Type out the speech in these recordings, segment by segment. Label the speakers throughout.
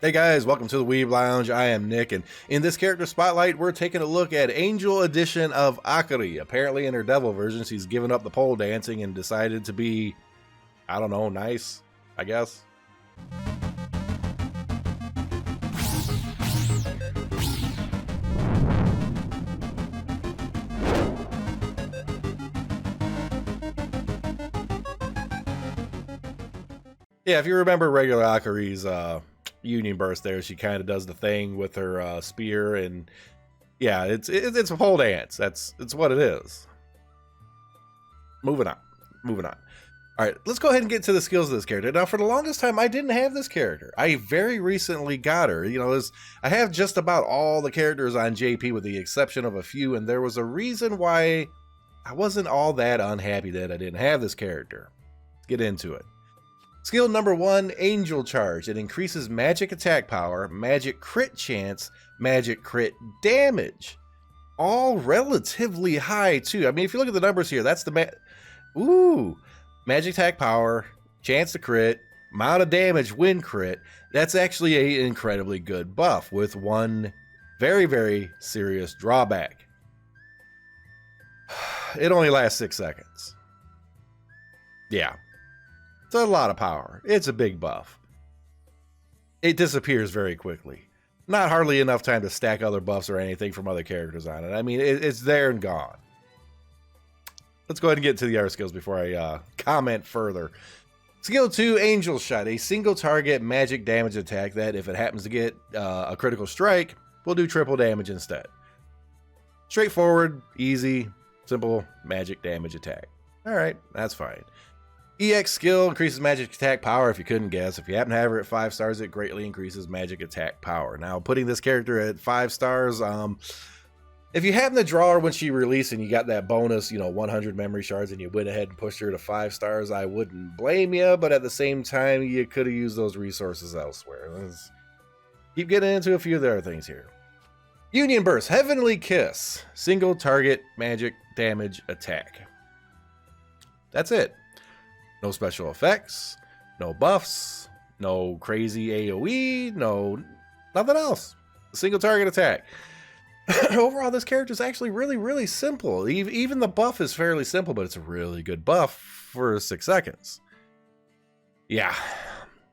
Speaker 1: Hey guys, welcome to the Weeb Lounge. I am Nick, and in this character spotlight, we're taking a look at Angel Edition of Akari. Apparently in her devil version, she's given up the pole dancing and decided to be, I don't know, nice, I guess. Yeah, if you remember regular Akari's Union Burst there, she kind of does the thing with her spear, and yeah, it's a pole dance. It's what it is. Moving on. All right, let's go ahead and get to the skills of this character. Now, for the longest time, I didn't have this character. I very recently got her. You know, I have just about all the characters on JP with the exception of a few, and there was a reason why I wasn't all that unhappy that I didn't have this character. Let's get into it. Skill number 1, Angel Charge. It increases magic attack power, magic crit chance, magic crit damage. All relatively high, too. I mean, if you look at the numbers here, that's the magic attack power, chance to crit, amount of damage when crit. That's actually an incredibly good buff with one very, very serious drawback. It only lasts 6 seconds. Yeah. It's a lot of power. It's a big buff. It disappears very quickly. Not hardly enough time to stack other buffs or anything from other characters on it. I mean, it's there and gone. Let's go ahead and get to the other skills before I comment further. Skill 2, Angel Shot. A single target magic damage attack that, if it happens to get a critical strike, will do triple damage instead. Straightforward, easy, simple magic damage attack. Alright, that's fine. EX skill increases magic attack power if you couldn't guess. If you happen to have her at 5 stars, it greatly increases magic attack power. Now, putting this character at 5 stars, if you happen to draw her when she released and you got that bonus, 100 memory shards and you went ahead and pushed her to 5 stars, I wouldn't blame you, but at the same time, you could have used those resources elsewhere. Let's keep getting into a few of the other things here. Union Burst, Heavenly Kiss, single target magic damage attack. That's it. No special effects, no buffs, no crazy AoE, nothing else. Single target attack. Overall, this character is actually really, really simple. Even the buff is fairly simple, but it's a really good buff for 6 seconds. Yeah,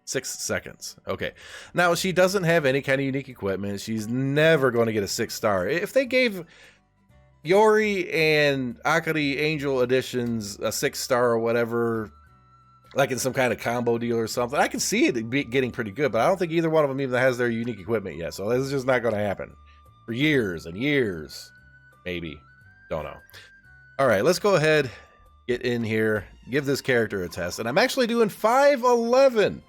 Speaker 1: 6 seconds. Okay. Now, she doesn't have any kind of unique equipment. She's never going to get a 6 star. If they gave Yori and Akari Angel Editions a 6 star or whatever, like in some kind of combo deal or something, I can see it getting pretty good, but I don't think either one of them even has their unique equipment yet. So this is just not going to happen for years and years, maybe. Don't know. All right, let's go ahead, get in here, give this character a test. And I'm actually doing 511.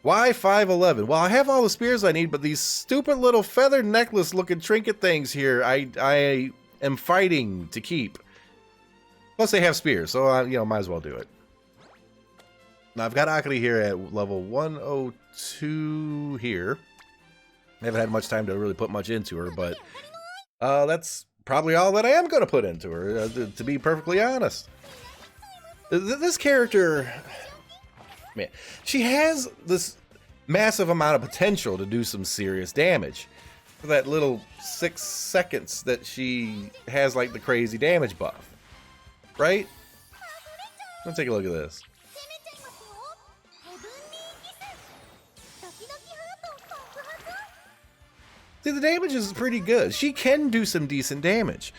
Speaker 1: Why 511? Well, I have all the spears I need, but these stupid little feather necklace looking trinket things here, I am fighting to keep. Plus they have spears, so might as well do it. Now, I've got Akari here at level 102 here. I haven't had much time to really put much into her, but that's probably all that I am going to put into her, to be perfectly honest. This character, man, she has this massive amount of potential to do some serious damage. For that little 6 seconds that she has, like, the crazy damage buff. Right? Let's take a look at this. See, the damage is pretty good. She can do some decent damage.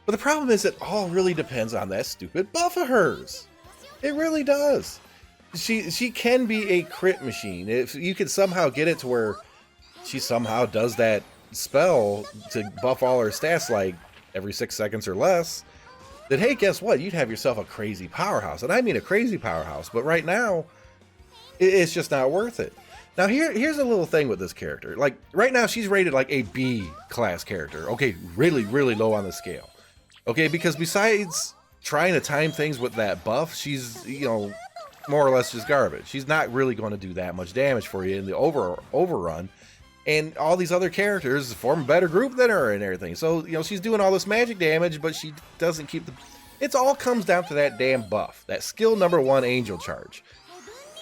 Speaker 1: But the problem is it all really depends on that stupid buff of hers. It really does. She can be a crit machine. If you could somehow get it to where she somehow does that spell to buff all her stats like every 6 seconds or less, then hey, guess what? You'd have yourself a crazy powerhouse. And I mean a crazy powerhouse. But right now, it's just not worth it. Now, here's a little thing with this character. Like, right now, she's rated like a B class character. Okay, really, really low on the scale. Okay, because besides trying to time things with that buff, she's, more or less just garbage. She's not really going to do that much damage for you in the overrun. And all these other characters form a better group than her and everything. So, she's doing all this magic damage, but she doesn't keep the... It all comes down to that damn buff. That skill number 1 Angel Charge.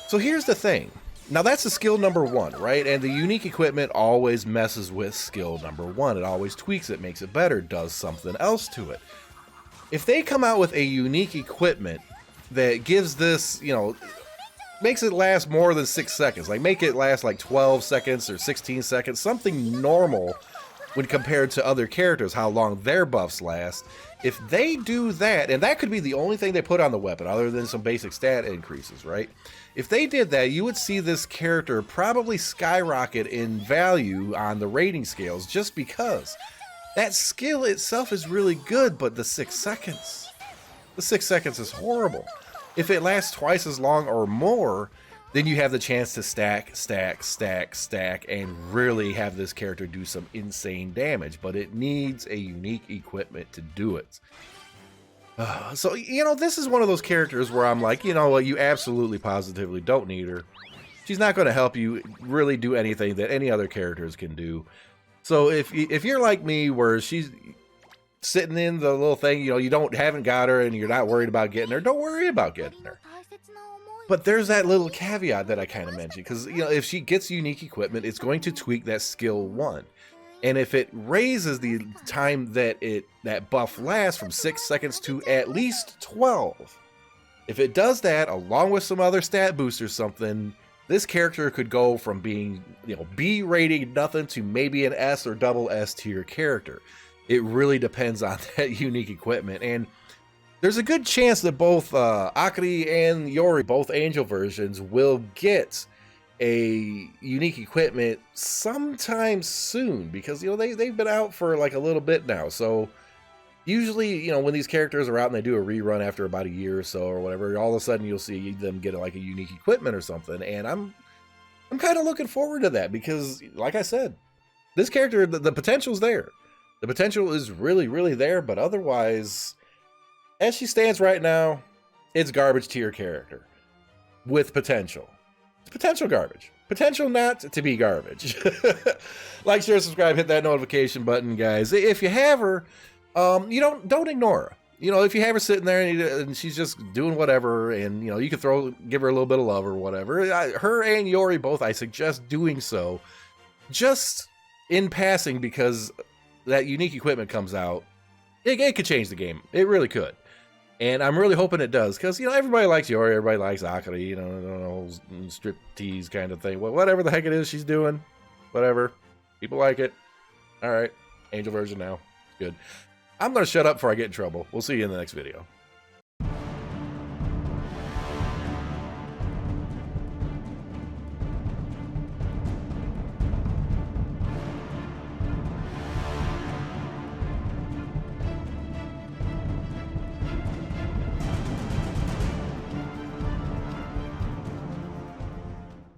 Speaker 1: So here's the thing. Now that's a skill number 1, right? And the unique equipment always messes with skill number 1. It always tweaks it, makes it better, does something else to it. If they come out with a unique equipment that gives this, you know, makes it last more than 6 seconds, like make it last like 12 seconds or 16 seconds, something normal when compared to other characters, how long their buffs last. If they do that, and that could be the only thing they put on the weapon other than some basic stat increases, right? If they did that, you would see this character probably skyrocket in value on the rating scales, just because that skill itself is really good, but the 6 seconds is horrible. If it lasts twice as long or more, then you have the chance to stack, and really have this character do some insane damage, but it needs a unique equipment to do it. So, you know, this is one of those characters where I'm like, you know what, you absolutely positively don't need her. She's not going to help you really do anything that any other characters can do. So if you're like me, where she's sitting in the little thing, you know, you haven't got her and you're not worried about getting her, don't worry about getting her. But there's that little caveat that I kind of mentioned, because, you know, if she gets unique equipment, it's going to tweak that skill 1. And if it raises the time that that buff lasts from 6 seconds to at least 12, if it does that along with some other stat boost or something, this character could go from being, you know, B rating nothing to maybe an S or double S tier character. It really depends on that unique equipment. And there's a good chance that both Akari and Yori, both angel versions, will get a unique equipment sometime soon, because, you know, they've been out for like a little bit now. So usually, you know, when these characters are out and they do a rerun after about a year or so or whatever, all of a sudden you'll see them get like a unique equipment or something. And I'm kind of looking forward to that, because like I said, this character, the potential's there. The potential is really, really there, but otherwise, as she stands right now, it's garbage tier character with potential. It's potential garbage. Potential not to be garbage. Like, share, subscribe, hit that notification button, guys. If you have her, you don't ignore her. You know, if you have her sitting there and she's just doing whatever, and, you know, you can give her a little bit of love or whatever. Her and Yori both, I suggest doing so, just in passing, because that unique equipment comes out. It could change the game. It really could. And I'm really hoping it does, because, you know, everybody likes Yori, everybody likes Akari, you know, strip tease kind of thing. Whatever the heck it is she's doing, whatever. People like it. All right, angel version now. Good. I'm going to shut up before I get in trouble. We'll see you in the next video.